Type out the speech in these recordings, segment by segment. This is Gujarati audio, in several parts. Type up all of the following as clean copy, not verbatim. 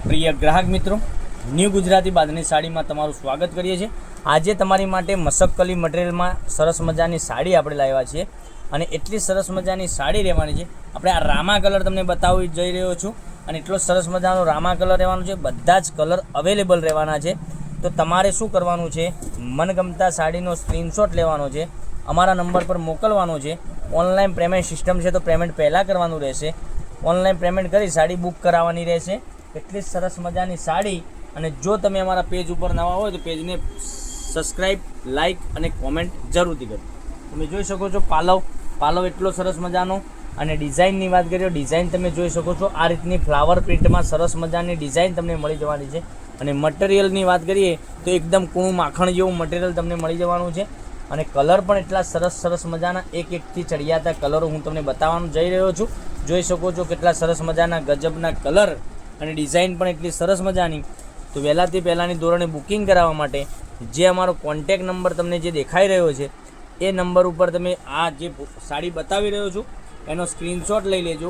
પ્રિય ગ્રાહક મિત્રો, ન્યૂ ગુજરાતી બાંધણી સાડીમાં તમારું સ્વાગત કરીએ છીએ। આજે તમારી માટે મસકલી મટીરિયલમાં સરસ મજાની સાડી આપણે લાવ્યા છીએ અને એટલી સરસ મજાની સાડી રહેવાની છે। આપણે આ રામા કલર તમને બતાવી જઈ રહ્યો છું અને એટલો સરસ મજાનો રામા કલર રહેવાનો છે। બધા જ કલર અવેલેબલ રહેવાના છે। તો તમારે શું કરવાનું છે, મનગમતા સાડીનો સ્ક્રીનશોટ લેવાનો છે, અમારા નંબર પર મોકલવાનો છે। ઓનલાઈન પેમેન્ટ સિસ્ટમ છે, તો પેમેન્ટ પહેલાં કરવાનું રહેશે। ઓનલાઈન પેમેન્ટ કરી સાડી બુક કરાવવાની રહેશે। એટલી સરસ મજાની સાડી। અને જો તમે અમારા પેજ ઉપર નવા હોય તો પેજને સબસ્ક્રાઈબ, લાઇક અને કોમેન્ટ જરૂરથી કરો। તમે જોઈ શકો છો પાલવ એટલો સરસ મજાનો। અને ડિઝાઇનની વાત કરીએ, ડિઝાઇન તમે જોઈ શકો છો આ રીતની ફ્લાવર પ્રિન્ટમાં સરસ મજાની ડિઝાઇન તમને મળી જવાની છે। અને મટીરિયલની વાત કરીએ તો એકદમ કૂણું માખણ જેવું મટીરિયલ તમને મળી જવાનું છે। અને કલર પણ એટલા સરસ મજાના એકથી ચડિયાતા કલરો હું તમને બતાવવાનું જઈ રહ્યો છું। જોઈ શકો છો કેટલા સરસ મજાના ગજબના કલર અને ડિઝાઇન પણ એટલી સરસ મજાની। તો વહેલાથી પહેલાંની ધોરણે બુકિંગ કરાવવા માટે જે અમારો કોન્ટેક નંબર તમને જે દેખાઈ રહ્યો છે એ નંબર ઉપર તમે આ જે સાડી બતાવી રહ્યો છું એનો સ્ક્રીનશોટ લઈ લેજો,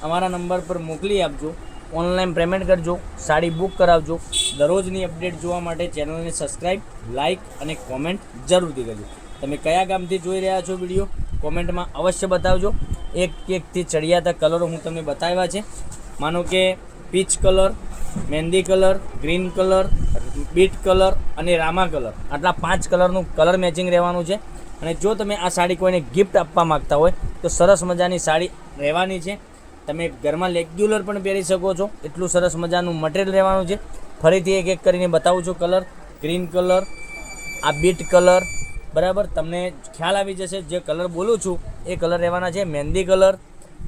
અમારા નંબર પર મોકલી આપજો, ઓનલાઈન પેમેન્ટ કરજો, સાડી બુક કરાવજો। દરરોજની અપડેટ જોવા માટે ચેનલને સબસ્ક્રાઈબ, લાઇક અને કોમેન્ટ જરૂરથી કરજો। તમે કયા ગામથી જોઈ રહ્યા છો વિડીયો કોમેન્ટમાં અવશ્ય બતાવજો। એકથી ચડિયાતા કલરો હું તમને બતાવ્યા છે। માનો કે પીચ કલર, મહેંદી colour, green colour, beet colour અને રામા કલર, આટલા 5 કલરનું કલર મેચિંગ રહેવાનું છે। અને જો તમે આ સાડી કોઈને ગિફ્ટ આપવા માગતા હોય તો સરસ મજાની સાડી રહેવાની છે। તમે ઘરમાં રેગ્યુલર પણ પહેરી શકો છો, એટલું સરસ મજાનું મટીરિયલ રહેવાનું છે। ફરીથી એક કરીને બતાવું છું કલર। ગ્રીન કલર, આ બીટ કલર, બરાબર તમને ખ્યાલ આવી જશે જે કલર બોલું છું એ કલર રહેવાના છે। મહેંદી કલર,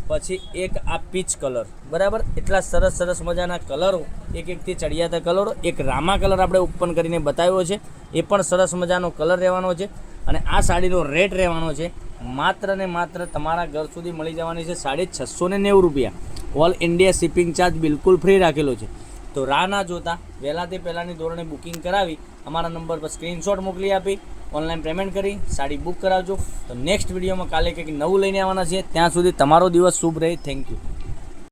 પછી એક આ પીચ કલર, બરાબર એટલા સરસ મજાના કલરો, એકથી ચડિયાતા કલરો। એક રામા કલર આપણે ઓપન કરીને બતાવ્યો છે, એ પણ સરસ મજાનો કલર રહેવાનો છે। અને આ સાડીનો રેટ રહેવાનો છે માત્ર ને માત્ર તમારા ઘર સુધી મળી જવાની છે 690 રૂપિયા। ઓલ ઇન્ડિયા શિપિંગ ચાર્જ બિલકુલ ફ્રી રાખેલો છે। તો રાહ ના જોતા વહેલાથી પહેલાંની ધોરણે બુકિંગ કરાવી અમારા નંબર પર સ્ક્રીનશોટ મોકલી આપી ઓનલાઈન પેમેન્ટ કરી સાડી બુક કરાવજો। તો નેક્સ્ટ વિડીયોમાં કાલે કંઈક નવું લઈને આવવાના છે। ત્યાં સુધી તમારો દિવસ શુભ રહે। Thank you.